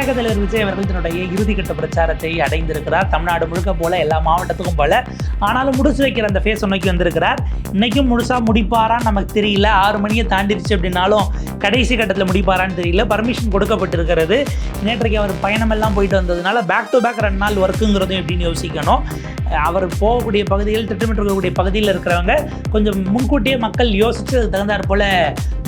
தாவேக தலைவர் விஜய் அவர்கள் தன்னுடைய இறுதிக்கட்ட பிரச்சாரத்தை அடைந்திருக்கிறார். தமிழ்நாடு முழுக்க போல எல்லா மாவட்டத்துக்கும் போல, ஆனாலும் முடிச்சு வைக்கிற அந்த ஃபேஸ் நோக்கி வந்திருக்கிறார். இன்னைக்கும் முழுசா முடிப்பாரான்னு நமக்கு தெரியல. 6 மணியை தாண்டிடுச்சு அப்படின்னாலும் கடைசி கட்டத்தில் முடிப்பாரான்னு தெரியல. பர்மிஷன் கொடுக்கப்பட்டிருக்கிறது. நேற்றைக்கு அவர் பயணமெல்லாம் போயிட்டு வந்ததுனால பேக் டு பேக் 2 நாள் ஒர்க்குங்கிறதும் எப்படின்னு யோசிக்கணும். அவர் போகக்கூடிய பகுதிகள், திட்டமிட்டிருக்கக்கூடிய பகுதியில் இருக்கிறவங்க கொஞ்சம் முன்கூட்டியே மக்கள் யோசித்து அதுக்கு தகுந்தாற் போல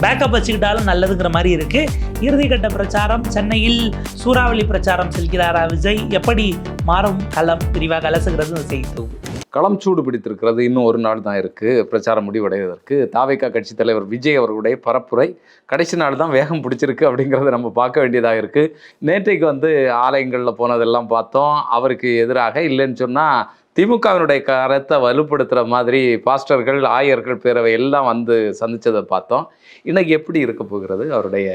பேக்கப் வச்சுக்கிட்டாலும் நல்லதுங்கிற மாதிரி இருக்குது. இறுதிக்கட்ட பிரச்சாரம் சென்னையில் சூறாவளி பிரச்சாரம் செல்கிறாரா விஜய்? எப்படி மாறும் களம் விரிவாக அலசுகிறது செய்து. களம் சூடு பிடித்திருக்கிறது. இன்னும் ஒரு நாள் தான் இருக்குது பிரச்சாரம் முடிவடைவதற்கு. தாவேகா கட்சி தலைவர் விஜய் அவர்களுடைய பரப்புரை கடைசி நாள் தான் வேகம் பிடிச்சிருக்கு அப்படிங்கிறத நம்ம பார்க்க வேண்டியதாக இருக்குது. நேற்றைக்கு ஆலயங்களில் போனதெல்லாம் பார்த்தோம். அவருக்கு எதிராக இல்லைன்னு சொன்னால் திமுகவினுடைய கரத்தை வலுப்படுத்துகிற மாதிரி பாஸ்டர்கள், ஆயர்கள் பேரவை எல்லாம் சந்தித்ததை பார்த்தோம். இன்னைக்கு எப்படி இருக்க போகிறது அவருடைய?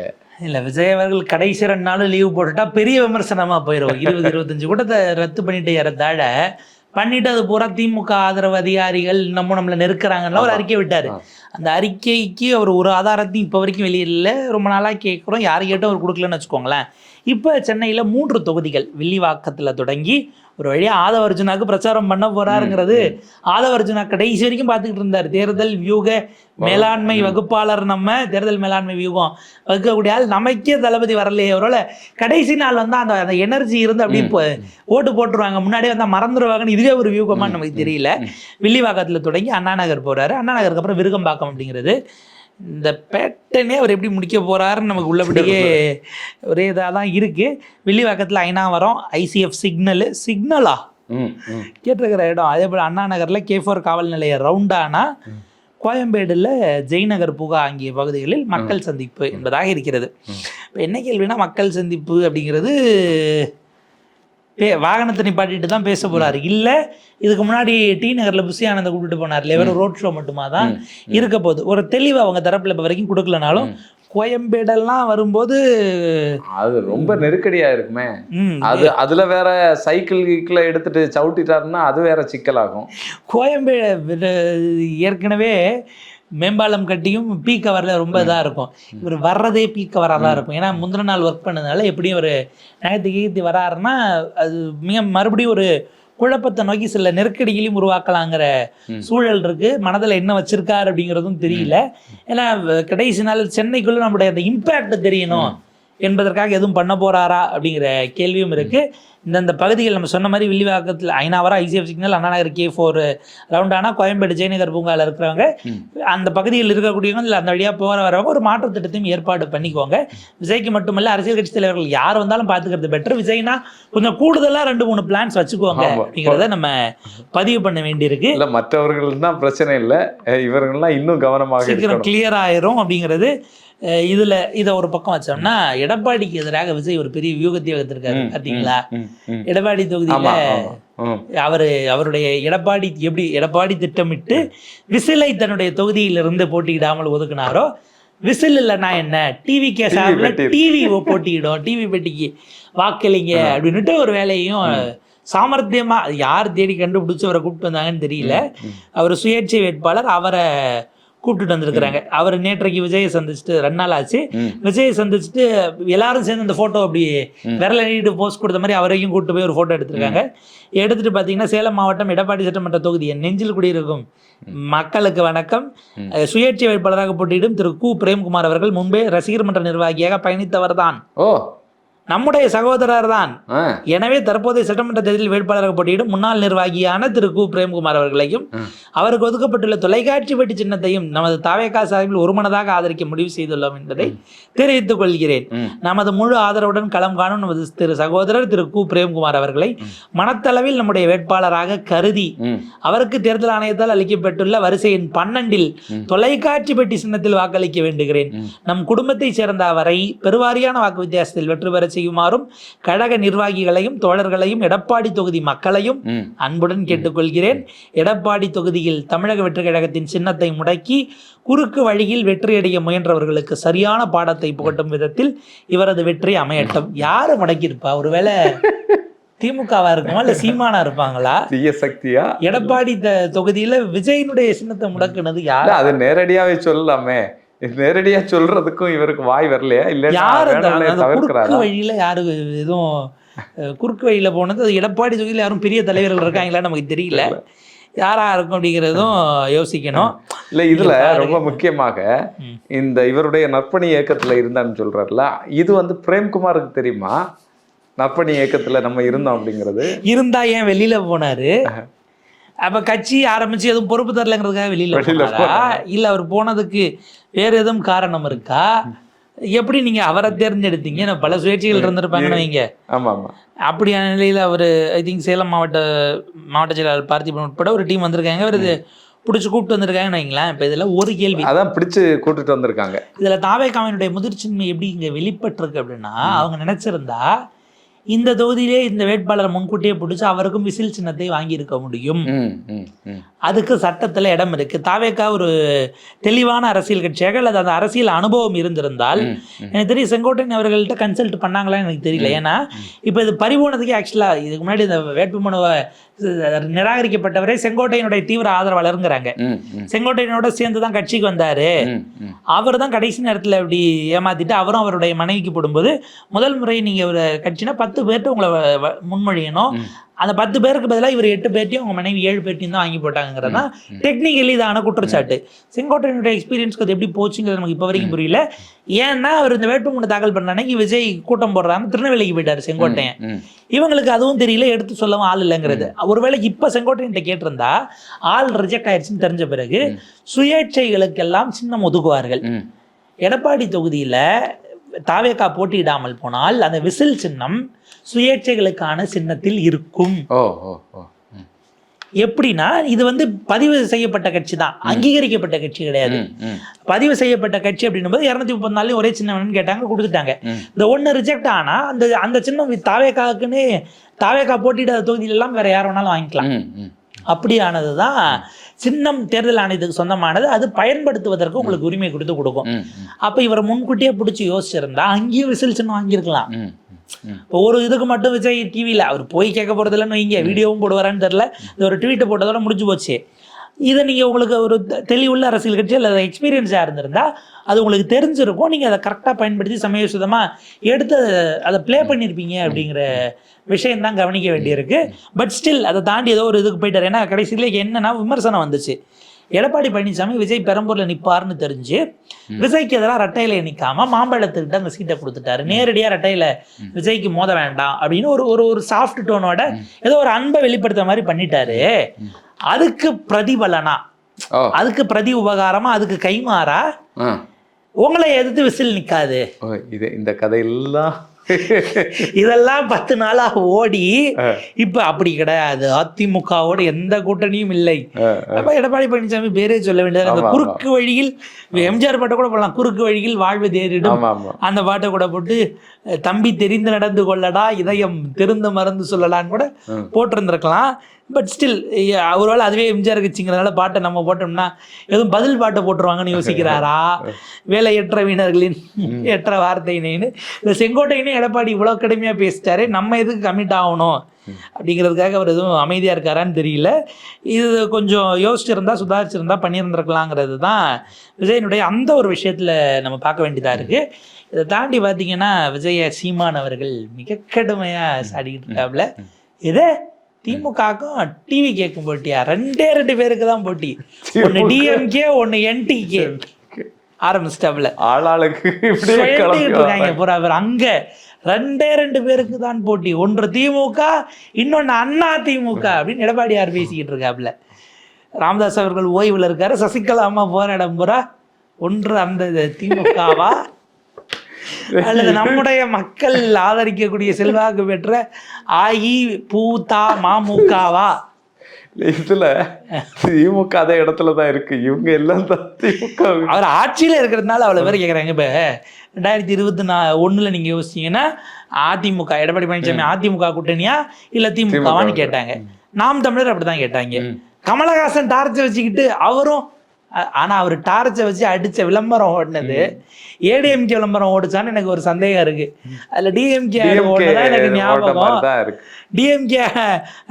இல்லை, விஜய் அவர்கள் கடைசி 2 நாள் லீவு போட்டுட்டா பெரிய விமர்சனமாக போயிடும். 20-25 கூட்டத்தை ரத்து பண்ணிட்டு ஏறத்தாழ பண்ணிட்டு அது பூரா திமுக ஆதரவு அதிகாரிகள் நம்மளை நெருக்கிறாங்கன்னா ஒரு அறிக்கை விட்டார். அந்த அறிக்கைக்கு அவர் ஒரு ஆதாரத்தையும் இப்போ வரைக்கும் வெளியிடல. ரொம்ப நாளாக கேட்குறோம், யார் கேட்டும் அவர் கொடுக்கலன்னு வச்சுக்கோங்களேன். இப்போ சென்னையில் 3 தொகுதிகள் வில்லிவாக்கத்தில் தொடங்கி ஒரு வழியாக ஆதவர்ஜுனாவுக்கு பிரச்சாரம் பண்ண போகிறாருங்கிறது ஆதவர்ஜுனா கடைசி வரைக்கும் பார்த்துக்கிட்டு இருந்தார். தேர்தல் வியூக மேலாண்மை வகுப்பாளர், நம்ம தேர்தல் மேலாண்மை வியூகம் வகுக்கக்கூடிய ஆள், நமக்கே தளபதி வரலையே, அவரோட கடைசி நாள் அந்த எனர்ஜி இருந்து அப்படியே ஓட்டு போட்டுருவாங்க, முன்னாடியே மறந்துடுவாங்கன்னு இதுவே ஒரு வியூகமானு நமக்கு தெரியல. வில்லிவாக்கத்தில் தொடங்கி அண்ணா நகர் போகிறாரு. அண்ணா நகருக்கு அப்புறம் விருகம்பாக்கம் அப்படிங்கிறது. இந்த பேட்டனே அவர் எப்படி முடிக்க போகிறாருன்னு நமக்கு உள்ளபடியே ஒரே இதாக தான் இருக்குது. வில்லிவாக்கத்தில் ஐநாவரம் ஐசிஎஃப் சிக்னலா கேட்டிருக்கிற இடம். அதே போல் அண்ணா நகரில் K4 காவல் நிலைய ரவுண்டானா, கோயம்பேடில் ஜெய்நகர் பூங்கா ஆகிய பகுதிகளில் மக்கள் சந்திப்பு என்பதாக இருக்கிறது. இப்போ என்ன கேள்வினா, மக்கள் சந்திப்பு அப்படிங்கிறது வாகனத்தை நிப்பாட்டிட்டு தான் பேச போகிறாரு. இல்லை இதுக்கு முன்னாடி டி நகரில் புஷி ஆனந்தை கூப்பிட்டு போனார் இல்லையா, வெறும் ரோட் ஷோ மட்டுமா தான் இருக்க போகுது. ஒரு தெளிவு அவங்க தரப்பில் இப்போ வரைக்கும் கொடுக்கலனாலும் கோயம்பேடெல்லாம் வரும்போது அது ரொம்ப நெருக்கடியா இருக்குமே. அதுல வேற சைக்கிள் எடுத்துட்டு சவுட்டிட்டாருன்னா அது வேற சிக்கலாகும். கோயம்பேடு ஏற்கனவே மேம்பாலம் கட்டியும் பீக் கவரில் ரொம்ப இதாக இருக்கும். இவர் வர்றதே பீக் கவராக தான் இருக்கும். ஏன்னா முந்தின நாள் ஒர்க் பண்ணதுனால எப்படியும் ஒரு நகர்த்தி வராருன்னா அது மறுபடியும் ஒரு குழப்பத்தை நோக்கி சில நெருக்கடிகளையும் உருவாக்கலாங்கிற சூழல் இருக்கு. மனதில் என்ன வச்சிருக்காரு அப்படிங்கிறதும் தெரியல. ஏன்னா கடைசி நாள் சென்னைக்குள்ள நம்முடைய அந்த இம்பேக்ட் தெரியணும் என்பதற்காக எதுவும் பண்ண போறாரா அப்படிங்கிற கேள்வியும் இருக்கு. இந்த பகுதிகள் நம்ம சொன்ன மாதிரி வில்லிவாக்கத்தில் Ainavaram ICF signal, Anna Nagar K4 ரவுண்டானா, Koyambedu Jayanagar பூங்காவில் இருக்கிறவங்க, அந்த பகுதியில் இருக்கக்கூடியவங்க இல்லை அந்த வழியாக போகிற வரவங்க ஒரு மாற்று திட்டத்தையும் ஏற்பாடு பண்ணிக்குவாங்க. விஜய்க்கு மட்டுமல்ல, அரசியல் கட்சி தலைவர்கள் யார் வந்தாலும் பார்த்துக்கிறது பெட்டர். விஜய்னா கொஞ்சம் கூடுதலாக 2-3 பிளான்ஸ் வச்சுக்குவாங்க அப்படிங்கிறத நம்ம பதிவு பண்ண வேண்டியிருக்கு. இல்லை மற்றவர்கள் தான் பிரச்சனை இல்லை, இவர்கள்லாம் இன்னும் கவனமாக சீக்கிரம் கிளியர் ஆயிரும் அப்படிங்கிறது. இதை ஒரு பக்கம் வச்சோம்னா, எடப்பாடிக்கு எதிராக விஜய் ஒரு பெரிய வியூகத்தை வகுத்திருக்காரு பார்த்தீங்களா? எடப்பாடி தொகுதியில அவருடைய எடப்பாடி திட்டமிட்டு விசிலை தன்னுடைய தொகுதியிலிருந்து போட்டியிடாமல் ஒதுக்குனாரோ, விசில் இல்லைன்னா என்ன, டிவி கேசாவில் டிவி போட்டியிடும், டிவி பெட்டிக்கு வாக்களிங்க அப்படின்னுட்டு ஒரு வேலையும் சாமர்த்தியமா யார் தேடி கண்டுபிடிச்சு அவரை கூப்பிட்டு வந்தாங்கன்னு தெரியல. அவர் சுயேட்சை வேட்பாளர், அவரை கூப்பிட்டுட்டு வந்திருக்கிறாங்க. அவர் நேற்றைக்கு விஜயை சந்திச்சுட்டு 2 நாள் ஆச்சு. விஜயை சந்திச்சுட்டு எல்லாரும் சேர்ந்து அந்த போட்டோ அப்படி விரல நீட்டு போஸ்ட் கொடுத்த மாதிரி அவரையும் கூப்பிட்டு போய் ஒரு போட்டோ எடுத்திருக்காங்க. எடுத்துட்டு பார்த்தீங்கன்னா, சேலம் மாவட்டம் எடப்பாடி சட்டமன்ற தொகுதி நெஞ்சில் குடியிருக்கும் மக்களுக்கு வணக்கம். சுயேட்சை வேட்பாளராக போட்டியிடும் திரு கு பிரேம்குமார் அவர்கள் முன்பே ரசிகர் மன்ற நிர்வாகியாக பயணித்தவர் தான், நம்முடைய சகோதரர் தான். எனவே தற்போதைய சட்டமன்ற தேர்தலில் வேட்பாளராக போட்டியிடும் முன்னாள் நிர்வாகியான திரு கு பிரேம்குமார் அவர்களையும் அவருக்கு ஒதுக்கப்பட்டுள்ள தொலைக்காட்சி பெட்டி சின்னத்தையும் நமது தாவேகா சார்பில் ஒருமனதாக ஆதரிக்க முடிவு செய்துள்ளோம் என்பதை தெரிவித்துக் கொள்கிறேன். நமது முழு ஆதரவுடன் களம் காணும் நமது திரு சகோதரர் திரு கு பிரேம்குமார் அவர்களை மனத்தளவில் நம்முடைய வேட்பாளராக கருதி அவருக்கு தேர்தல் ஆணையத்தால் அளிக்கப்பட்டுள்ள வரிசையின் 12 தொலைக்காட்சி பெட்டி சின்னத்தில் வாக்களிக்க வேண்டுகிறேன். நம் குடும்பத்தை சேர்ந்த அவரை பெருவாரியான வாக்கு வித்தியாசத்தில் வெற்றி பெற செய்யுமாறும் கழக நிர்வாகிகளையும் தோழர்களையும் எடப்பாடி தொகுதி மக்களையும் அன்புடன் கேட்டுக்கொள்கிறேன். எடப்பாடி தொகுதியில் தமிழக வெற்றி கழகத்தின் சின்னத்தை முடக்கி குறுக்கு வழியில் வெற்றியடைய முயன்றவர்களுக்கு சரியான பாடத்தை புகட்டும் விதத்தில் இவரது வெற்றி அமையட்டும். யாரு முடக்கியிருப்பா? ஒருவேளை திமுகவா இருக்குமா இல்ல சீமானா இருப்பாங்களா? சக்தியா? எடப்பாடி தொகுதியில விஜயனுடைய சின்னத்தை முடக்குனது யாரு? அது நேரடியாவே சொல்லலாமே. நேரடியா சொல்றதுக்கும் இவருக்கு வாய் வரலையா? இல்ல யாரு தவிர்க்கிறாரா? குறுக்கு வழியில யாரு எதுவும் குறுக்கு வழியில போனது, அது எடப்பாடி தொகுதியில் யாரும் பெரிய தலைவர்கள் இருக்காங்களான்னு நமக்கு தெரியல. யாரா இருக்கும் அப்படிங்கிறதும் யோசிக்கணும். இல்ல இதுல ரொம்ப முக்கியமாக இந்த இவருடைய நற்பணி இயக்கத்துல இருந்தான்னு சொல்றாருல, இது வந்து பிரேம்குமாருக்கு தெரியுமா? நற்பணி இயக்கத்துல நம்ம இருந்தோம் அப்படிங்கிறது இருந்தா ஏன் வெளியில போனாரு? அப்ப கட்சி ஆரம்பிச்சு எதுவும் பொறுப்பு தரலங்கிறதுக்காக வெளியில போனாரா? இல்ல அவர் போனதுக்கு வேற எதுவும் காரணம் இருக்கா? எப்படி நீங்க அவரை தேர்ந்தெடுத்தீங்க? பல சுயேட்சைகள் இருந்திருப்பாங்கன்னு வைங்க. ஆமா ஆமா. அப்படியான நிலையில அவர் ஐ திங்க் சேலம் மாவட்ட செயலாளர் பார்த்திபன் உட்பட ஒரு டீம் வந்திருக்காங்க. அவர் இது பிடிச்சி கூப்பிட்டு வந்திருக்காங்கன்னு வைங்களேன். இப்போ இதில் ஒரு கேள்வி, அதான் பிடிச்சு கூப்பிட்டு வந்திருக்காங்க. இதில் தாவேகாவினுடைய முதிர்ச்சின்மை எப்படி இங்கே வெளிப்பட்டிருக்கு அப்படின்னா, அவங்க நினைச்சிருந்தா இந்த தொகுதியிலே இந்த வேட்பாளரை முன்கூட்டியே பிடிச்சி அவருக்கும் விசில் சின்னத்தை வாங்கியிருக்க முடியும். அதுக்கு சட்டத்தில் இடம் இருக்கு. தாவேகா ஒரு தெளிவான அரசியல் கட்சியாக அல்லது அந்த அரசியல் அனுபவம் இருந்திருந்தால், எனக்கு தெரியும் செங்கோட்டையன் அவர்கள்ட்ட கன்சல்ட் பண்ணாங்களான்னு எனக்கு தெரியல. ஏன்னா இப்போ இது பறிபோனதுக்கு ஆக்சுவலாக இதுக்கு முன்னாடி இந்த வேட்புமனுவை நிராகரிக்கப்பட்டவரே செங்கோட்டையனுடைய தீவிர ஆதரவாளருங்கிறாங்க. செங்கோட்டையனோட சேர்ந்து தான் கட்சிக்கு வந்தாரு. அவர் தான் கடைசி நேரத்தில் இப்படி ஏமாத்திட்டு அவரும் அவருடைய மனைவிக்கு போடும்போது, முதல் முறை நீங்க ஒரு கட்சினா 10 பேர்கிட்ட உங்களை முன்மொழியணும், அந்த 10 பேருக்கு பதிலாக இவர் 8 பேர்ட்டையும் உங்க மனைவி 7 பேர்ட்டையும் தான் வாங்கி போட்டாங்கிறதா டெக்னிக்கலி இதான குற்றச்சாட்டு. செங்கோட்டையனுடைய எக்ஸ்பீரியன்ஸ்க்கு அது எப்படி போச்சுங்கிறது நமக்கு இப்போ வரைக்கும் புரியல. ஏன்னா அவர் இந்த வேட்புமனு தாக்கல் பண்ண அன்னைக்கு விஜய் கூட்டம் போடுறாங்க, திருநெல்வேலிக்கு போயிட்டாரு செங்கோட்டையன். இவங்களுக்கு அதுவும் தெரியல, எடுத்து சொல்லவும் ஆள் இல்லைங்கிறது. ஒருவேளை இப்போ செங்கோட்டையன்ட்ட கேட்டிருந்தா ஆள் ரிஜெக்ட் ஆயிடுச்சுன்னு தெரிஞ்ச பிறகு சுயேட்சைகளுக்கெல்லாம் சின்னம் ஒதுக்குவார்கள். எடப்பாடி தொகுதியில் தாவேகா போட்டியிடாமல் போனால் அந்த விசில் சின்னம் சுயேட்சைகளுக்கான சின்னத்தில் இருக்கும். எப்படின்னா இது வந்து பதிவு செய்யப்பட்ட கட்சி தான், அங்கீகரிக்கப்பட்ட கட்சி கிடையாது. பதிவு செய்யப்பட்ட கட்சி அப்படின்னும் போது 234 ஒரே சின்னம் கேட்டாங்க, கொடுத்துட்டாங்க. இந்த ஒன்று ரிஜெக்ட் ஆனா அந்த சின்னம் தாவேகாக்குன்னு தாவேகா போட்டியிடாத தொகுதியிலெல்லாம் வேற யார் வேணாலும் வாங்கிக்கலாம். அப்படியானது தான் சின்னம் தேர்தல் ஆணையத்துக்கு சொந்தமானது. அது பயன்படுத்துவதற்கு உங்களுக்கு உரிமை கொடுக்கும். அப்போ இவரை முன்கூட்டியே பிடிச்சி யோசிச்சிருந்தா அங்கேயும் விசில் சின்னம் வாங்கியிருக்கலாம். இப்போ ஒரு இதுக்கு மட்டும் விஜய் டிவியில் அவர் போய் கேட்க போகிறது இல்லைன்னு வைங்க, வீடியோவும் போடுவாரான்னு தெரில, இந்த ஒரு ட்வீட்டை போட்டதோட முடிஞ்சு போச்சு. இதை நீங்கள் உங்களுக்கு ஒரு தெளிவுள்ள அரசியல் கட்சி அல்லது எக்ஸ்பீரியன்ஸாக இருந்திருந்தால் அது உங்களுக்கு தெரிஞ்சிருக்கும். நீங்கள் அதை கரெக்டாக பயன்படுத்தி சமயோசிதமாக எடுத்து அதை ப்ளே பண்ணியிருப்பீங்க அப்படிங்கிற விஷயம்தான் கவனிக்க வேண்டியிருக்கு. பட் ஸ்டில் அதை தாண்டி ஏதோ ஒரு இதுக்கு போயிட்டார். ஏன்னா கடைசியில் என்னன்னா விமர்சனம் வந்துச்சு, எடப்பாடி பழனிசாமி விஜய் பெரம்பூரில் நிற்பார்னு தெரிஞ்சு விஜய்க்கு எதிராக ரெட்டையில நிற்காம மாம்பழத்துக்கிட்ட அந்த சீட்டை கொடுத்துட்டாரு. நேரடியாக ரெட்டையில விஜய்க்கு மோத வேண்டாம் அப்படின்னு ஒரு சாஃப்ட் டோனோட ஏதோ ஒரு அன்பை வெளிப்படுத்துற மாதிரி பண்ணிட்டாரு. அதுக்கு பிரதிபலனா, அதுக்கு பிரதி உபகாரமா, அதுக்கு கைமாறா உங்களை எதிர்த்து விசில் நிற்காது. இந்த கதையெல்லாம் இதெல்லாம் 10 நாளா ஓடி இப்ப அப்படி கிடையாது, அதிமுகவோட எந்த கூட்டணியும் இல்லை. அப்ப எடப்பாடி பழனிசாமி பேரே சொல்ல வேண்டியது. அந்த குறுக்கு வழியில் எம்ஜிஆர் பாட்டை கூட போடலாம், குறுக்கு வழியில் வாழ்வு தேரிடும், அந்த பாட்டை கூட போட்டு தம்பி தெரிந்து நடந்து கொள்ளடா, இதயம் தெரிந்து மறந்து சொல்லலான்னு கூட போட்டிருந்திருக்கலாம். பட் ஸ்டில் ஒருவேளை அதுவே எம்ஜிஆர் கட்சிங்கிறதுனால பாட்டை நம்ம போட்டோம்னா எதுவும் பதில் பாட்டை போட்டுருவாங்கன்னு யோசிக்கிறாரா? வேலையற்ற வீணர்களின் ஏற்ற வார்த்தையினு இந்த செங்கோட்டையினே எடப்பாடி இவ்வளோ கடுமையாக பேசிட்டாரு, நம்ம எதுக்கு கமிட் ஆகணும் அப்படிங்கிறதுக்காக அவர் எதுவும் அமைதியாக இருக்காரான்னு தெரியல. இது கொஞ்சம் யோசிச்சிருந்தா சுதாரிச்சிருந்தா பண்ணியிருந்திருக்கலாங்கிறது தான் விஜயனுடைய அந்த ஒரு விஷயத்தில் நம்ம பார்க்க வேண்டியதாக இருக்குது. இதை தாண்டி பார்த்தீங்கன்னா விஜய சீமான் அவர்கள் மிக கடுமையாக சாடிக்கிட்டு இருக்காப்புல. இதே திமுகக்கும் டிவி கேட்கும் போட்டியா, 2 பேருக்கு தான் போட்டி, ஒன்று டிஎம்கே ஒன்று என்டிகே ஆரம்பிச்சிட்டாப்புல. ஆளாளுக்கு பூரா பேர் அங்க 2 பேருக்கு தான் போட்டி, ஒன்று திமுக இன்னொன்று அண்ணா திமுக அப்படின்னு எடப்பாடியார் பேசிக்கிட்டு இருக்காப்புல. ராமதாஸ் அவர்கள் ஓய்வில் இருக்காரு, சசிகலா அம்மா போற இடம் பூரா ஒன்று அந்த திமுகவா அல்லது நம்முடைய மக்கள் ஆதரிக்கக்கூடிய செல்வாக்கு பெற்ற மமுகவா? இதுல திமுக அதே இடத்துலதான் இருக்கு, இவங்க எல்லாம் திமுக. அவர் ஆட்சியில இருக்கிறதுனால அவ்வளவு பேர் கேட்கறாங்க. இப்ப 2021 நீங்க யோசிச்சீங்கன்னா அதிமுக எடப்பாடி பழனிசாமி அதிமுக கூட்டணியா இல்ல திமுகவான்னு கேட்டாங்க. நாம் தமிழர் அப்படிதான் கேட்டாங்க. கமலஹாசன் டார்ச் வச்சுக்கிட்டு அவரும் ஆனா அவர் டார்ச்சை வச்சு அடிச்ச விளம்பரம் ஓடினது ஏடிஎம்கே விளம்பரம் ஓடிச்சான்னு எனக்கு ஒரு சந்தேகம் இருக்கு. அதுல டிஎம்கே ஓடுனதான் எனக்கு ஞாபகம். டிஎம்கே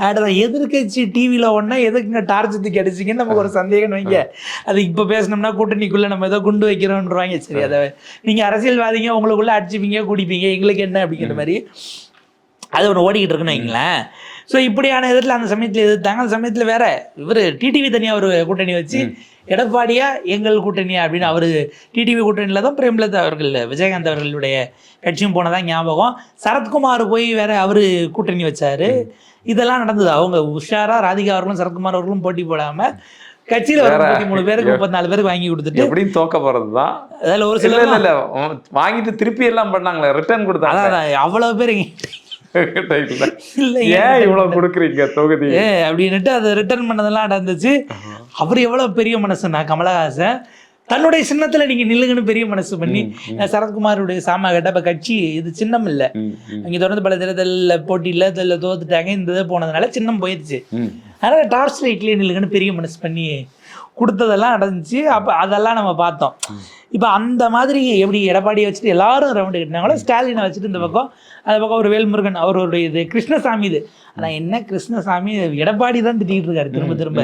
ஆட் எதிர்கட்சி டிவியில ஒன்னா எதுக்குங்க டார்ச் தூக்கி அடிச்சிங்கன்னு நமக்கு ஒரு சந்தேகம் வைங்க. அது இப்ப பேசணும்னா கூட்டணிக்குள்ள நம்ம ஏதோ குண்டு வைக்கிறோம்ன்றவாங்க. சரி, அதை நீங்க அரசியல்வாதிங்க உங்களுக்குள்ள அடிச்சுப்பீங்க குடிப்பீங்க, எங்களுக்கு என்ன அப்படிங்கிற மாதிரி அது ஒன்று ஓடிக்கிட்டு இருக்குன்னு வைங்களேன். ஸோ இப்படியான இதில் அந்த சமயத்தில் எதிர்த்தாங்க. அந்த சமயத்தில் வேற இவர் டிடிவி தனியாக ஒரு கூட்டணி வச்சு எடப்பாடியா எங்கள் கூட்டணியா அப்படின்னு அவர் டிடிவி கூட்டணியில் தான் பிரேமலதா அவர்கள் விஜயகாந்த் அவர்களுடைய கட்சியும் போனதான் ஞாபகம். சரத்குமார் போய் வேற அவர் கூட்டணி வச்சாரு. இதெல்லாம் நடந்தது. அவங்க உஷாரா ராதிகா அவர்களும் சரத்குமார் அவர்களும் போட்டி போடாம கட்சியில 33 பேருக்கு 34 பேருக்கு வாங்கி கொடுத்துட்டு எப்படியும் தோக்க போறதுதான். அதில் ஒரு சில வாங்கிட்டு திருப்பி எல்லாம் பண்ணாங்களே, ரிட்டர்ன் கொடுத்தாங்க. அவ்வளவு பேர் இவ்வளவு கொடுக்குறீங்க தொகுதி அப்படின்னுட்டு அதை ரிட்டர்ன் பண்ணதெல்லாம் நடந்துச்சு. அவர் எவ்வளவு பெரிய மனசுனா கமலஹாசன் தன்னுடைய சின்னத்துல நீங்க நில்லுங்கன்னு பெரிய மனசு பண்ணி சரத்குமாருடைய சாமா கேட்ட இப்ப கட்சி இது சின்னம் இல்லை, அங்க தொடர்ந்து பல தேர்தலில் போட்டியில இதில் தோத்துட்டாங்க, இந்த இதை போனதுனால சின்னம் போயிடுச்சு. அதனால டார்ச் லைட்லேயே நில்லுங்கன்னு பெரிய மனசு பண்ணி கொடுத்ததெல்லாம் நடந்துச்சு. அப்போ அதெல்லாம் நம்ம பார்த்தோம். இப்போ அந்த மாதிரி எப்படி எடப்பாடியை வச்சுட்டு எல்லாரும் ரவுண்டு கட்டினாங்களோ ஸ்டாலினை வச்சுட்டு இந்த பக்கம் அந்த பக்கம் ஒரு வேல்முருகன் அவருடைய இது கிருஷ்ணசாமி. இது ஆனால் என்ன கிருஷ்ணசாமி எடப்பாடி தான் திட்டிகிட்டு இருக்காரு திரும்ப திரும்ப.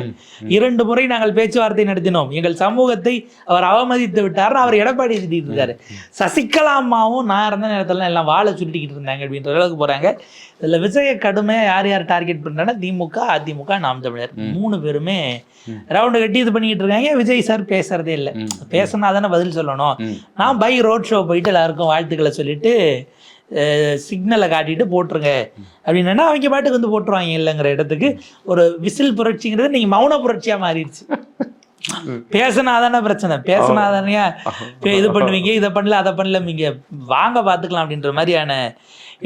2 முறை நாங்கள் பேச்சுவார்த்தை நடத்தினோம், எங்கள் சமூகத்தை அவர் அவமதித்து விட்டார்னு அவர் எடப்பாடி திட்டிகிட்டு இருக்காரு. சசிகலா அம்மாவும் நான் இருந்த நேரத்தில் எல்லாம் வாழை சுருட்டிக்கிட்டு இருந்தாங்க அப்படின்ற அளவுக்கு போகிறாங்க. இதில் விஜய கடுமையாக யார் யார் டார்கெட் பண்ணுறாங்கன்னா திமுக, அதிமுக, நாம் தமிழர் 3 பேருமே ரவுண்டு கட்டி இது பண்ணிக்கிட்டு இருக்காங்க. விஜய் சார் பேசுறதே இல்லை. பேசினா தானே பதில் சொல்லணும். நான் பை ரோட் ஷோ போயிட்டு எல்லாருக்கும் வாழ்த்துக்களை சொல்லிட்டு சிக்னலை காட்டிட்டு போட்டுருங்க அப்படின்னா அவங்க பாட்டுக்கு வந்து போட்டுருவாங்க. இல்லைங்கிற இடத்துக்கு ஒரு விசில் புரட்சிங்கிறது நீங்கள் மௌன புரட்சியாக மாறிடுச்சு. பேசினாதானே பிரச்சனை, பேசினாதானே இது பண்ணுவீங்க, இதை பண்ணல அதை பண்ணல, நீங்கள் வாங்க பார்த்துக்கலாம் அப்படின்ற மாதிரியான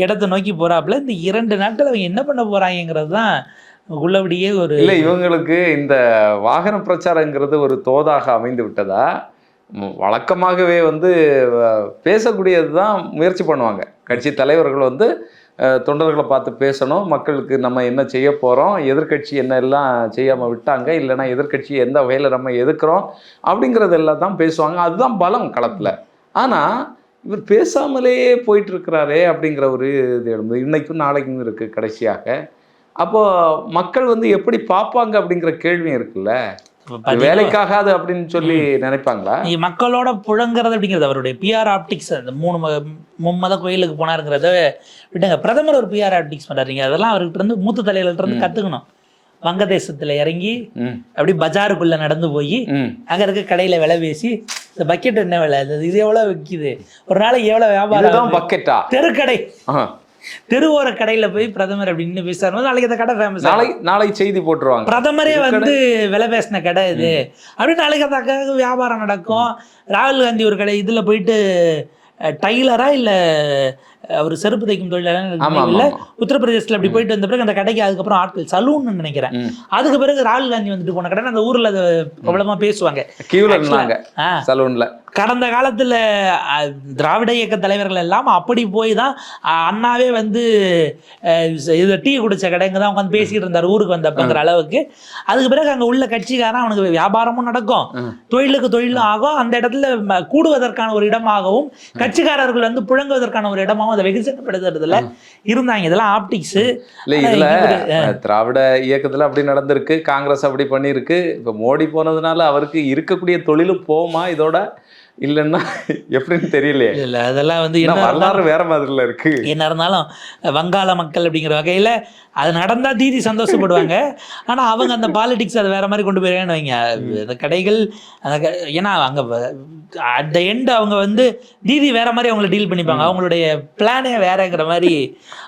இடத்தை நோக்கி போகிறாப்புல. இந்த 2 நாட்கள் அவங்க என்ன பண்ண போகிறாங்கிறது தான் உள்ளபடியே ஒரு இல்லை. இவங்களுக்கு இந்த வாகன பிரச்சாரங்கிறது ஒரு தோதாக அமைந்து விட்டதா? வழக்கமாகவே வந்து பேசக்கூடியது தான் முயற்சி பண்ணுவாங்க. கட்சி தலைவர்கள் வந்து தொண்டர்களை பார்த்து பேசணும், மக்களுக்கு நம்ம என்ன செய்ய போகிறோம், எதிர்கட்சி என்ன எல்லாம் செய்யாமல் விட்டாங்க, இல்லைன்னா எதிர்கட்சி எந்த வகையில் நம்ம எதிர்க்கிறோம் அப்படிங்கிறதெல்லாம் தான் பேசுவாங்க. அதுதான் பலம் களத்தில். ஆனால் இவர் பேசாமலே போயிட்டுருக்கிறாரே அப்படிங்கிற ஒரு இது எழுந்து இன்னைக்கும் நாளைக்கும் இருக்குது கடைசியாக. அப்போது மக்கள் வந்து எப்படி பார்ப்பாங்க அப்படிங்கிற கேள்வியும் இருக்குல்ல. வேலைக்காகாது அப்படின்னு சொல்லி நினைப்பாங்களா? மக்களோட புழங்குறது அப்படிங்கிறது அவருடைய பிஆர் ஆப்டிக்ஸ். அந்த 3 மும்மத கோயிலுக்கு போனாருங்கிறத விட்டுங்க. பிரதமர் ஒரு பிஆர் ஆப்டிக்ஸ் பண்ணுறாருங்க. அதெல்லாம் அவர்கிட்ட இருந்து மூத்த தலைவர்கள்ட்ட இருந்து கற்றுக்கணும். வங்கதேசத்தில் இறங்கி அப்படி பஜாருக்குள்ளே நடந்து போய் அங்கே இருக்க கடையில் விலை பேசி இந்த பக்கெட் என்ன விலை, இது எவ்வளோ விற்கிது, ஒரு நாளைக்கு எவ்வளோ வியாபாரம், பக்கெட்டா தெருக்கடை தெருவோர கடையில போய் பிரதமர் அப்படின்னு பேசுறாரு. நாளைக்கு அந்த கடை ஃபேமஸ், நாளை செய்தி போட்டுருவாங்க பிரதமரே வந்து விலை பேசின கடை இது அப்படின்னு. நாளைக்கு அந்த வியாபாரம் நடக்கும். ராகுல் காந்தி ஒரு கடை இதுல போயிட்டு டைலரா இல்ல அவர் செருப்பு தைக்கும் தொழிலாளர் இல்ல உத்தரப்பிரதேசத்துல அப்படி போயிட்டு வந்த பிறகு அந்த கடைக்கு அதுக்கப்புறம் ஆட்கள் சலூன் நினைக்கிறேன். அதுக்கு பிறகு ராகுல் காந்தி வந்துட்டு போன கடை அந்த ஊர்ல பிரபலமா பேசுவாங்க. சலூன்ல கடந்த காலத்துல திராவிட இயக்க தலைவர்கள் எல்லாம் அப்படி போய் தான் அண்ணாவே வந்து இது டீ குடிச்ச கடைங்க தான் உட்காந்து பேசிட்டு இருந்தார் ஊருக்கு வந்தப்பங்கிற அளவுக்கு. அதுக்கு பிறகு அங்க உள்ள கட்சிக்காரன் அவனுக்கு வியாபாரமும் நடக்கும், தொழிலுக்கு தொழிலும் ஆகும், அந்த இடத்துல கூடுவதற்கான ஒரு இடமாகவும் கட்சிக்காரர்கள் வந்து புழங்குவதற்கான ஒரு இடமாகவும் அதை வெகுஜனப்படுத்துறதுல இருந்தாங்க. இதெல்லாம் ஆப்டிக்ஸ். இதுல திராவிட இயக்கத்துல அப்படி நடந்திருக்கு, காங்கிரஸ் அப்படி பண்ணிருக்கு. இப்ப மோடி போனதுனால அவருக்கு இருக்கக்கூடிய தொழிலும் போமா இதோட இல்லைன்னா எப்படின்னு தெரியலையே. இல்லை அதெல்லாம் வந்து வரலாறு வேற மாதிரில இருக்கு. என்ன இருந்தாலும் வங்காள மக்கள் அப்படிங்கிற வகையில் அது நடந்தால் தீதி சந்தோஷப்படுவாங்க. ஆனால் அவங்க அந்த பாலிடிக்ஸ் அதை வேற மாதிரி கொண்டு போயிருக்கான்னு வைங்க. அந்த கடைகள் ஏன்னா அங்கே அட் த எண்ட் அவங்க வந்து தீதி வேற மாதிரி அவங்கள டீல் பண்ணிப்பாங்க. அவங்களுடைய பிளானே வேறங்கிற மாதிரி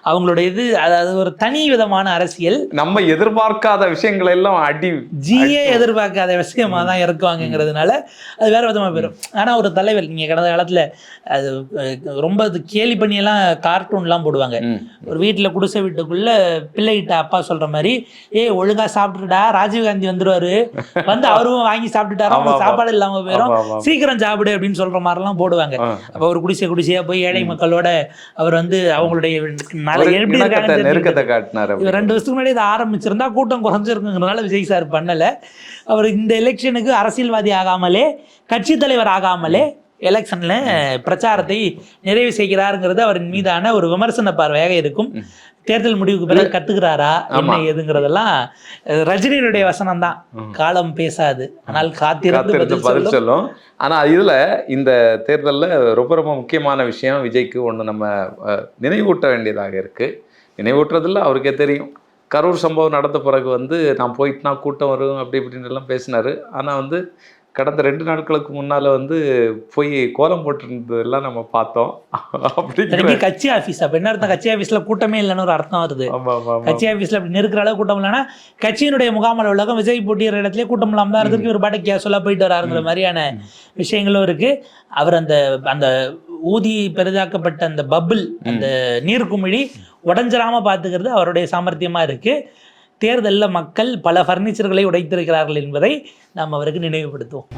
அவங்களுடைய இது. அதாவது ஒரு தனி விதமான அரசியல். நம்ம எதிர்பார்க்காத விஷயங்கள் எல்லாம் எதிர்பார்க்காத விஷயமா தான் இருக்குவாங்கிறதுனால அது வேற விதமாக போயிடும். ஆனால் இப்படிலாம் ஒரு தலைவர் நீங்கள் கடந்த காலத்தில் அது ரொம்ப அது கேலி பண்ணியெல்லாம் கார்ட்டூன்லாம் போடுவாங்க. ஒரு வீட்டில் குடிசை வீட்டுக்குள்ளே பிள்ளைகிட்ட அப்பா சொல்கிற மாதிரி ஒழுங்காக சாப்பிட்டுட்டா ராஜீவ்காந்தி வந்துடுவார், வந்து அவரும் வாங்கி சாப்பிட்டுட்டாரா அவங்களுக்கு சாப்பாடு இல்லாமல் போயிடும், சீக்கிரம் சாப்பிடு அப்படின்னு சொல்கிற மாதிரிலாம் போடுவாங்க. அப்போ ஒரு குடிசையாக போய் ஏழை மக்களோட அவர் வந்து அவங்களுடைய எப்படி இருக்காங்க. 2 வருஷத்துக்கு முன்னாடி இதை ஆரம்பிச்சிருந்தா கூட்டம் குறைஞ்சிருக்குங்கிறதுனால விஜய் சார் பண்ணலை. அவர் இந்த எலெக்ஷனுக்கு அரசியல்வாதி ஆகாமலே கட்சி தலைவர் ஆகாமலே எலெக்ஷன்ல பிரச்சாரத்தை நிறைவு செய்கிறாருங்கிறது அவரின் மீதான ஒரு விமர்சன பார்வையாக இருக்கும். தேர்தல் முடிவுக்கு பிறகு கத்துக்கிறாரா என்ன ஏதுங்கிறதெல்லாம் ரஜினியுடைய வசனம் தான், காலம் பேசாது ஆனால் காத்திருந்து பதில் சொல்லும். ஆனா இதுல இந்த தேர்தலில் ரொம்ப ரொம்ப முக்கியமான விஷயம் விஜய்க்கு ஒன்று நம்ம நினைவூட்ட வேண்டியதாக இருக்கு. நினைவூட்டுறதில்ல அவருக்கே தெரியும். கரூர் சம்பவம் நடந்த பிறகு வந்து நான் போயிட்டுனா கூட்டம் வரும் அப்படி இப்படின்னு எல்லாம் பேசினாரு. ஆனால் வந்து கடந்த 2 நாட்களுக்கு முன்னால் வந்து போய் கோலம் போட்டுருந்ததெல்லாம் நம்ம பார்த்தோம். அப்படி கட்சி ஆஃபீஸ் அப்போ என்ன அர்த்தம், கட்சி ஆஃபீஸில் கூட்டமே இல்லைன்னு ஒரு அர்த்தம் வருது. கட்சி ஆஃபீஸில் அப்படி நெருக்கிற அளவு கூட்டம் இல்லைன்னா கட்சியினுடைய முகாமல் உள்ளகம் விஜய் போட்டியிற இடத்துலேயே கூட்டம் இல்லாமல் தான் இருந்திருக்கு. ஒரு பாட்டை கேஷுவலாக போயிட்டு வராருங்கிற மாதிரியான விஷயங்களும் இருக்குது. அவர் அந்த அந்த ஊதி பெரிதாக்கப்பட்ட அந்த பபிள், அந்த நீர்க்குமிழி உடஞ்சிராமல் பார்த்துக்கிறது அவருடைய சாமர்த்தியமாக இருக்குது. தேர்தலில் மக்கள் பல ஃபர்னிச்சர்களை உடைத்திருக்கிறார்கள் என்பதை நாம் அவருக்கு நினைவுபடுத்துவோம்.